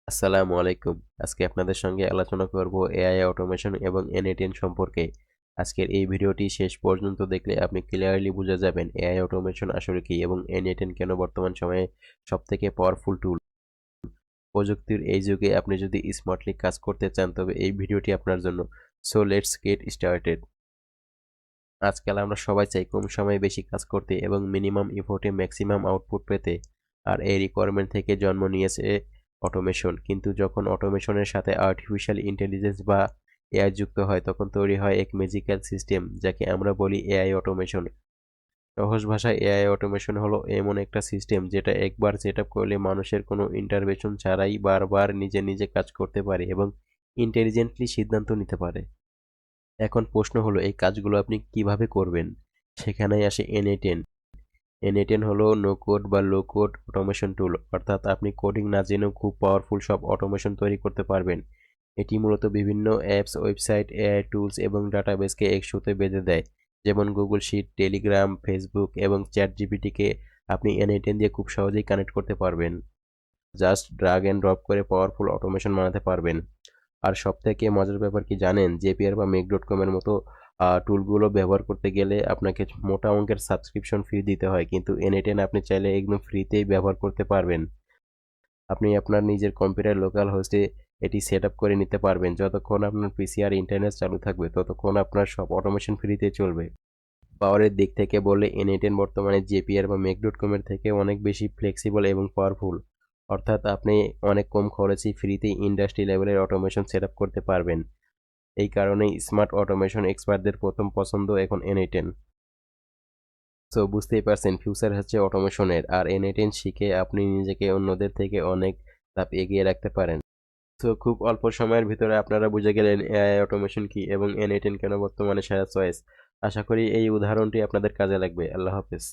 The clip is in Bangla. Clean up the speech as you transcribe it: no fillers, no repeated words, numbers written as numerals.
আসসালামু আলাইকুম। আজকে আপনাদের সঙ্গে আলোচনা করব এআই অটোমেশন এবং N8N সম্পর্কে। আজকের এই ভিডিওটি শেষ পর্যন্ত দেখলে আপনি ক্লিয়ারলি বুঝে যাবেন এআই অটোমেশন আসলে কি এবং N8N কেন বর্তমান সময়ে সবথেকে পাওয়ারফুল টুল। প্রযুক্তির এই যুগে আপনি যদি স্মার্টলি কাজ করতে চান তবে এই ভিডিওটি আপনার জন্য। So let's get started. আজকাল আমরা সবাই চাই কম সময়ে বেশি কাজ করতে এবং মিনিমাম ইফোর্টে ম্যাক্সিমাম আউটপুট পেতে। আর এই রিকোয়ারমেন্ট থেকে জন্ম নিয়েছে অটোমেশন। কিন্তু যখন অটোমেশনের সাথে আর্টিফিশিয়াল ইন্টেলিজেন্স বা এআই যুক্ত হয় তখন তৈরি হয় এক ম্যাজিক্যাল সিস্টেম যাকে আমরা বলি এআই অটোমেশন। সহজ ভাষায় এআই অটোমেশন হলো এমন একটা সিস্টেম যেটা একবার সেট আপ করলে মানুষের কোনো ইন্টারভেনশন ছাড়াই বারবার নিজে নিজে কাজ করতে পারে এবং ইন্টেলিজেন্টলি সিদ্ধান্ত নিতে পারে। এখন প্রশ্ন হলো এই কাজগুলো আপনি কিভাবে করবেন? সেখানেই আসে N8N। N8N হলো নো কোড বা লো কোড অটোমেশন টুল, অর্থাৎ আপনি কোডিং না জেনেও খুব পাওয়ারফুল সব অটোমেশন তৈরি করতে পারবেন। এটি মূলত বিভিন্ন অ্যাপস, ওয়েবসাইট, এআই টুলস এবং ডাটাবেসকে একসাথে বেঁধে দেয়। যেমন গুগল শিট, টেলিগ্রাম, ফেসবুক এবং চ্যাট জিপিটিকে আপনি N8N দিয়ে খুব সহজেই কানেক্ট করতে পারবেন। জাস্ট ড্রাগ অ্যান্ড ড্রপ করে পাওয়ারফুল অটোমেশন বানাতে পারবেন। আর সবথেকে মজার ব্যাপার কি জানেন? জেপিআর বা মেক.কম এর মতো টুলগুলো ব্যবহার করতে গেলে আপনাকে মোটা অঙ্কের সাবস্ক্রিপশন ফি দিতে হয়। কিন্তু N8N আপনি চাইলে একদম ফ্রিতেই ব্যবহার করতে পারবেন। আপনি আপনার নিজের কম্পিউটার লোকাল হোস্টে এটি সেটআপ করে নিতে পারবেন। যতক্ষণ আপনার পিসি আর ইন্টারনেট চালু থাকবে ততক্ষণ আপনার সব অটোমেশন ফ্রিতে চলবে। পাওয়ারের দিক থেকে বললে N8N বর্তমানে জেপিআর বা মেক.কম এর থেকে অনেক বেশি ফ্লেক্সিবল এবং পাওয়ারফুল। অর্থাৎ আপনি অনেক কম খরচে ফ্রিতে ইন্ডাস্ট্রি লেভেলের অটোমেশন সেটআপ করতে পারবেন। এই কারণেই স্মার্ট অটোমেশন এক্সপার্টদের প্রথম পছন্দ এখন N8N। সো বুঝতেই পারছেন ফিউচার হচ্ছে অটোমেশনের, আর N8N শিখে আপনি নিজেকে অন্যদের থেকে অনেক ধাপ এগিয়ে রাখতে পারেন। সো খুব অল্প সময়ের ভিতরে আপনারা বুঝে গেলেন এআই অটোমেশন কি এবং N8N কেন বর্তমানে সেরা চয়েস। আশা করি এই উদাহরণটি আপনাদের কাজে লাগবে। আল্লাহ হাফেজ।